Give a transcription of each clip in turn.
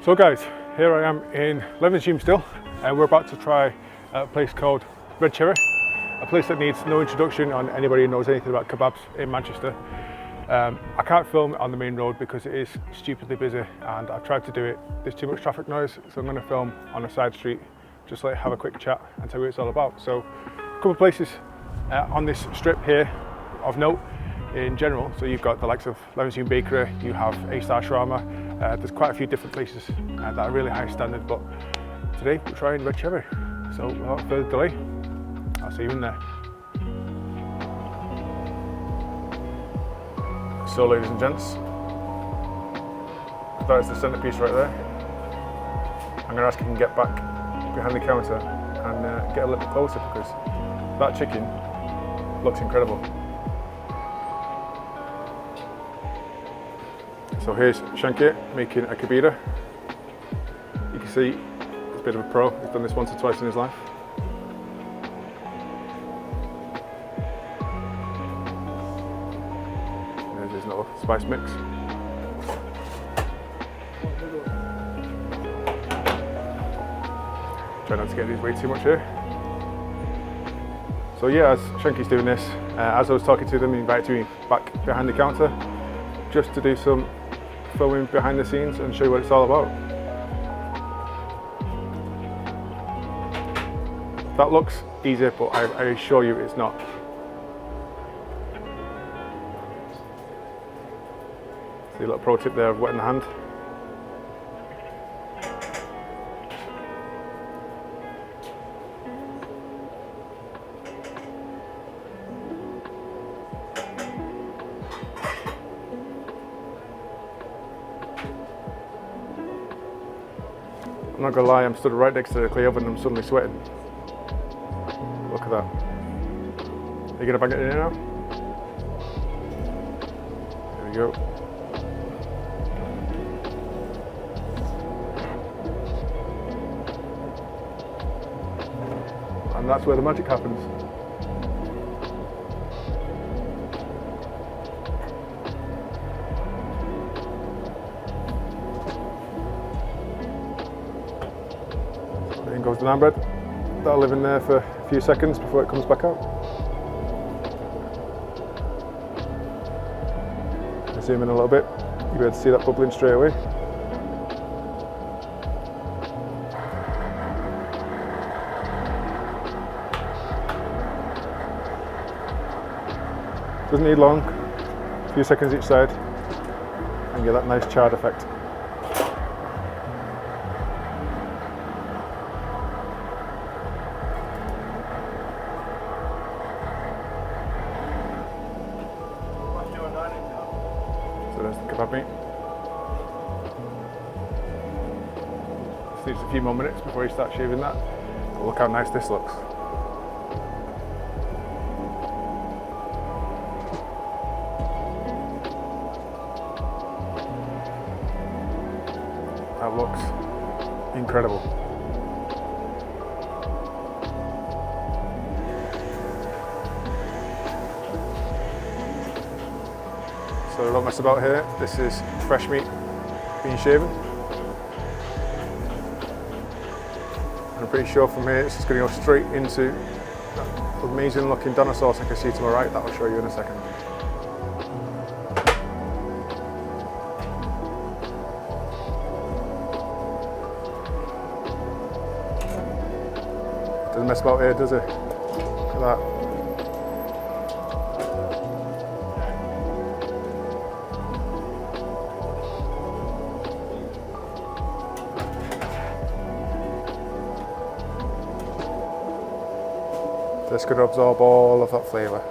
So guys, here I am in Levenshulme still, and we're about to try a place called Red Cherry, a place that needs no introduction on anybody who knows anything about kebabs in Manchester. I can't film it on the main road because it is stupidly busy, and I've tried to do it. There's too much traffic noise, so I'm going to film on a side street, just like have a quick chat and tell you what it's all about. So a couple of places on this strip here of note in general. So you've got the likes of Levenshulme Bakery, you have A-Star Shawarma. There's quite a few different places that are really high standard, but today we're trying Red Cherry. So without further delay, I'll see you in there. So ladies and gents, that is the centerpiece right there. I'm going to ask if you can get back behind the counter and get a little bit closer, because that chicken looks incredible. So here's Shanky making a kebab. You can see he's a bit of a pro. He's done this once or twice in his life. There's his little spice mix. Try not to get these way too much here. So yeah, as Shanky's doing this, as I was talking to them, he invited me back behind the counter just to do some filming behind the scenes and show you what it's all about. That looks easy, but I assure you it's not. See a little pro tip there of wetting the hand. I'm not gonna lie, I'm stood right next to the clay oven and I'm suddenly sweating. Look at that. Are you gonna bang it in now? There we go. And that's where the magic happens. In goes the naan bread. That'll live in there for a few seconds before it comes back out. Zoom in a little bit, you'll be able to see that bubbling straight away. Doesn't need long, a few seconds each side, and get that nice charred effect. So there's the kebab meat. Just needs a few more minutes before you start shaving that. But look how nice this looks. That looks incredible. So don't mess about here. This is fresh meat being shaven. I'm pretty sure from here it's just going to go straight into that amazing looking doner sauce I can see to my right. That I'll show you in a second. Doesn't mess about here, does it? Look at that. This could absorb all of that flavour.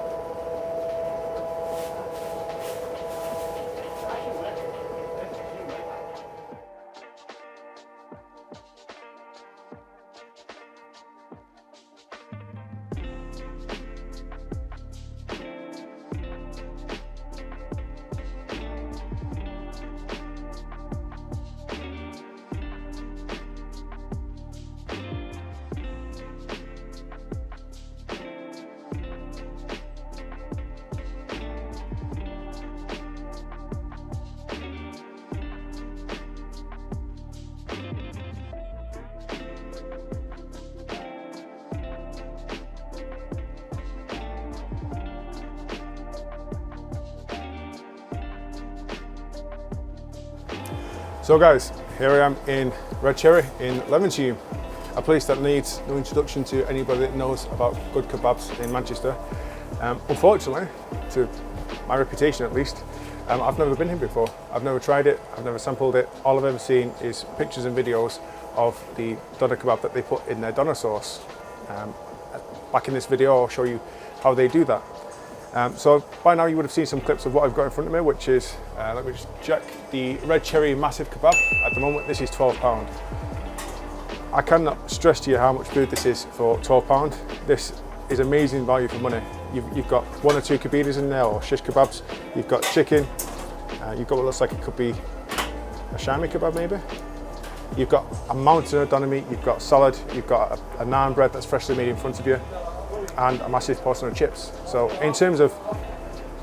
So guys, here I am in Red Cherry in Levenshulme, a place that needs no introduction to anybody that knows about good kebabs in Manchester. Unfortunately, to my reputation at least, I've never been here before. I've never tried it, I've never sampled it. All I've ever seen is pictures and videos of the doner kebab that they put in their doner sauce. Back in this video, I'll show you how they do that. So by now you would have seen some clips of what I've got in front of me, which is, let me just check, the Red Cherry Massive Kebab. At the moment, this is £12. I cannot stress to you how much food this is for £12. This is amazing value for money. You've got 1 or 2 kabinas in there, or shish kebabs. You've got chicken. You've got what looks like it could be a shami kebab maybe. You've got a mountain of doner meat. You've got salad. You've got a naan bread that's freshly made in front of you, and a massive portion of chips. So in terms of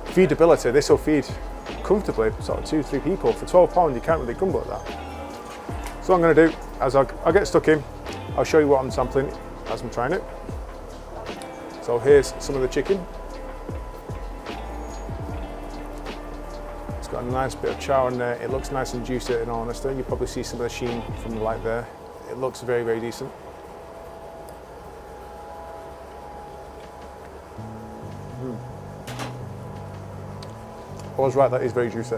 feedability, this will feed comfortably sort of 2-3 people. For £12, you can't really grumble at that. So what I'm going to do, as I'll get stuck in, I'll show you what I'm sampling as I'm trying it. So here's some of the chicken. It's got a nice bit of char in there. It looks nice and juicy in all honesty. You probably see some of the sheen from the light there. It looks very, very decent. I was right, that is very juicy.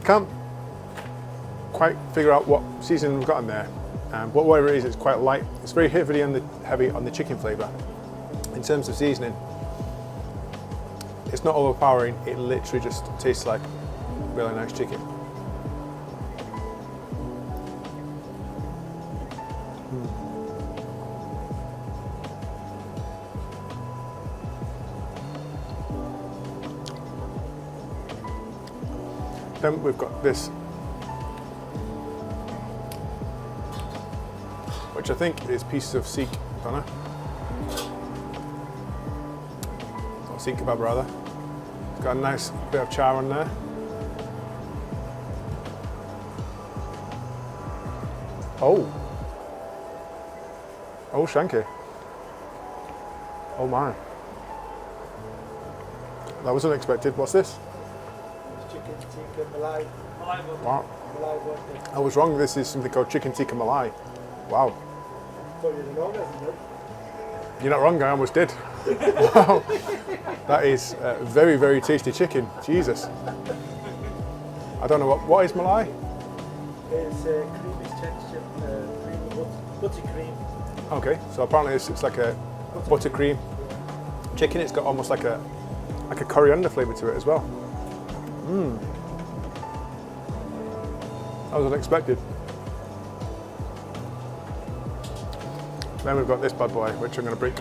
Can't quite figure out what seasoning we've got in there, but whatever it is, it's quite light. It's very heavy on the chicken flavour. In terms of seasoning, it's not overpowering. It literally just tastes like really nice chicken. Then we've got this, which I think is pieces of Sikh doner, or Sikh kebab rather. It's got a nice bit of char on there. Oh shanky. Oh my. That was unexpected. What's this? Chicken tikka malai. Wow. I was wrong. This is something called chicken tikka malai. Wow. You're not wrong. I almost did. Wow. That is very, very tasty chicken. Jesus. I don't know what is malai. It's creamy texture, creamy buttercream. Okay, so apparently it's like a buttercream chicken. It's got almost like a coriander flavour to it as well. That was unexpected. Then we've got this bad boy, which I'm going to break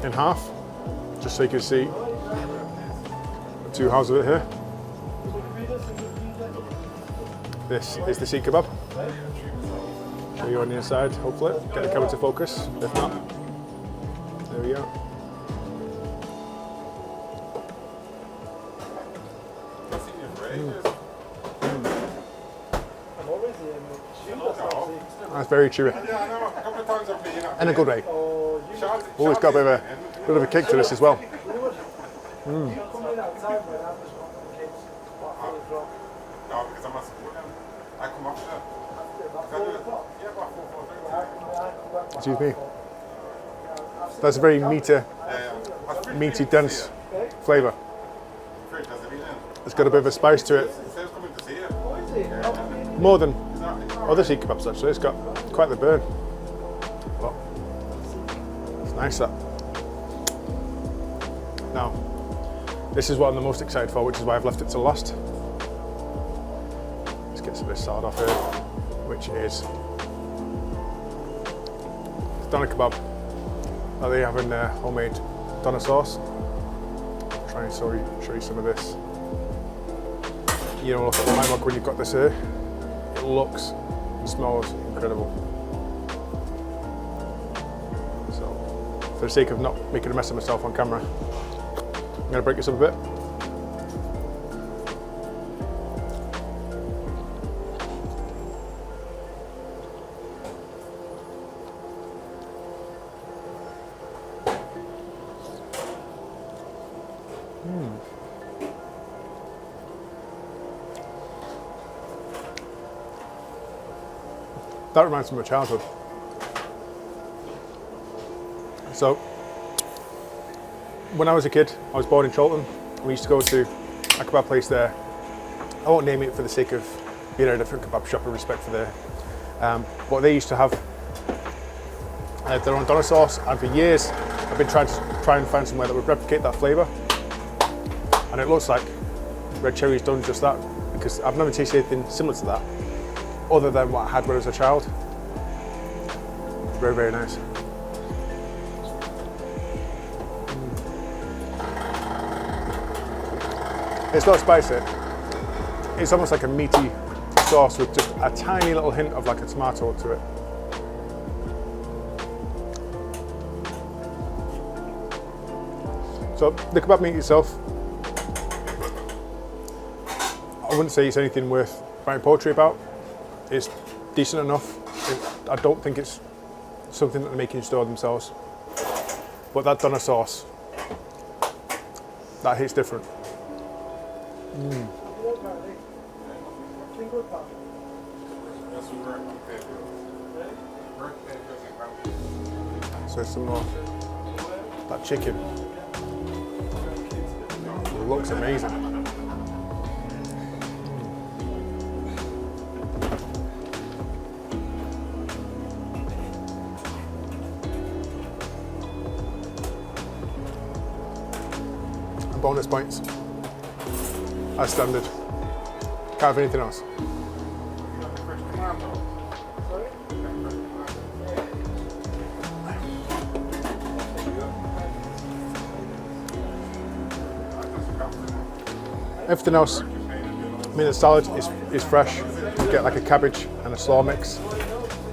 in half, just so you can see the 2 halves of it here. This is the Sikh kebab. Show you on the inside, hopefully. Get the camera to focus. If not, there we go. That's very chewy. In a good way. Oh, it's got a bit of a kick to this as well. Excuse me. That's a very meaty, dense flavour. It's got a bit of a spice to it. More than other Sikh kebabs actually. It's got quite the burn. But it's nice that. Now, this is what I'm the most excited for, which is why I've left it till last. Let's get some of this salad off here, which is doner kebab that they have in their homemade doner sauce. I'll try and show you some of this. You know, look at my mug when you've got this here. It looks and smells incredible. So, for the sake of not making a mess of myself on camera, I'm going to break this up a bit. That reminds me of my childhood. So, when I was a kid, I was born in Chorlton. We used to go to a kebab place there. I won't name it for the sake of being a different kebab shop in respect for the. But they used to have their own doner sauce, and for years I've been trying and find somewhere that would replicate that flavour. And it looks like Red Cherry's done just that, because I've never tasted anything similar to that, other than what I had when I was a child. Very, very nice. It's not spicy. It's almost like a meaty sauce with just a tiny little hint of like a tomato to it. So the kebab meat itself, I wouldn't say it's anything worth writing poetry about. It's decent enough. I don't think it's something that they're making in store themselves. But that doner sauce, that hits different. So some more. That chicken looks amazing. And bonus points as standard. Can't have anything else. Everything else, I mean, the salad is fresh. You get like a cabbage and a slaw mix.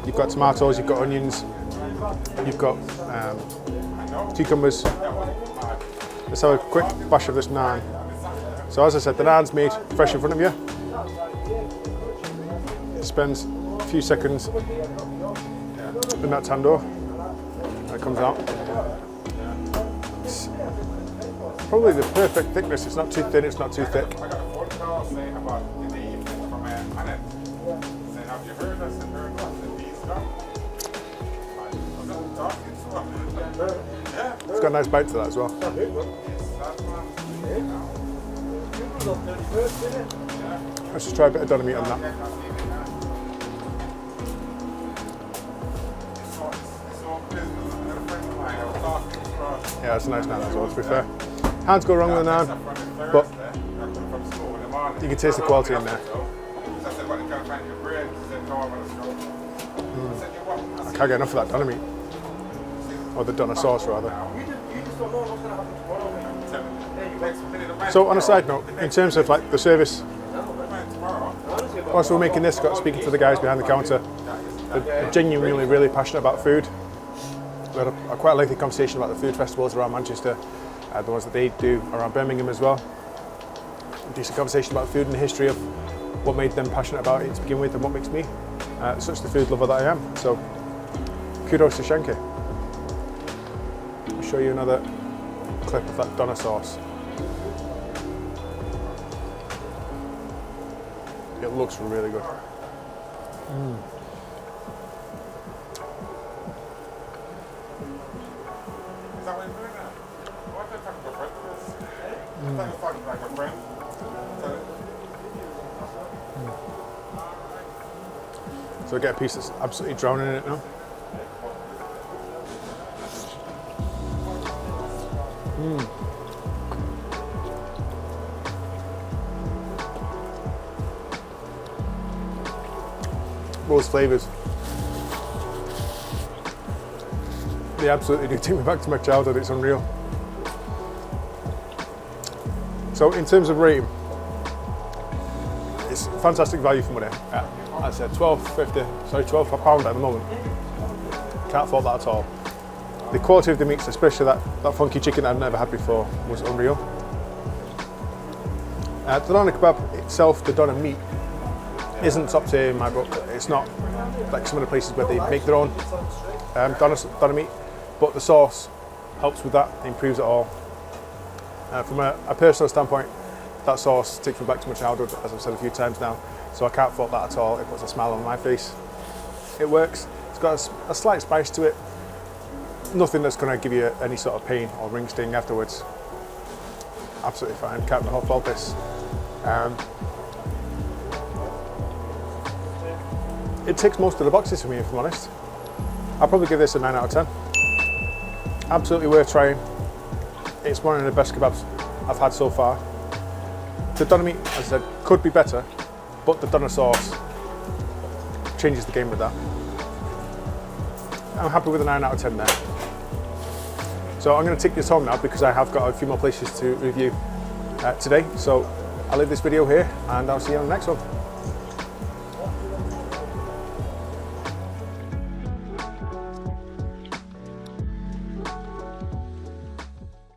You've got tomatoes, you've got onions, you've got cucumbers. Let's have a quick bash of this naan. So as I said, the naan's made fresh in front of you. It spends a few seconds in that tandoor and it comes out. It's probably the perfect thickness. It's not too thin, it's not too thick. It's got a nice bite to that as well. Let's just try a bit of doner meat on that. Yeah, it's a nice naan as well, to be fair. Hands go wrong with the naan, but you can taste the quality in there. I can't get enough of that doner meat. Or the doner sauce, rather. So, on a side note, in terms of like the service, whilst we're making this, got speaking to the guys behind the counter, they're genuinely really passionate about food. We had a quite lengthy conversation about the food festivals around Manchester, the ones that they do around Birmingham as well. A decent conversation about food and the history of what made them passionate about it to begin with and what makes me such the food lover that I am. So, kudos to Shanky. I'll show you another clip of that doner sauce. It looks really good. So I get a piece that's absolutely drowning in it now. Those flavours, they absolutely do take me back to my childhood. It's unreal. So in terms of rating, it's fantastic value for money. I said £12 at the moment. Can't fault that at all. The quality of the meats, especially that funky chicken I've never had before, was unreal. The doner kebab itself, the doner meat, isn't top tier in my book. It's not like some of the places where they make their own doner meat, but the sauce helps with that, improves it all. From a personal standpoint, that sauce takes me back to my childhood, as I've said a few times now, so I can't fault that at all. It puts a smile on my face. It works. It's got a slight spice to it. Nothing that's going to give you any sort of pain or ring sting afterwards. Absolutely fine. Can't fault this. It ticks most of the boxes for me, if I'm honest. I'll probably give this a 9 out of 10. Absolutely worth trying. It's one of the best kebabs I've had so far. The doner meat, as I said, could be better, but the doner sauce changes the game with that. I'm happy with a 9 out of 10 there. So I'm going to take this home now because I have got a few more places to review today. So I'll leave this video here and I'll see you on the next one.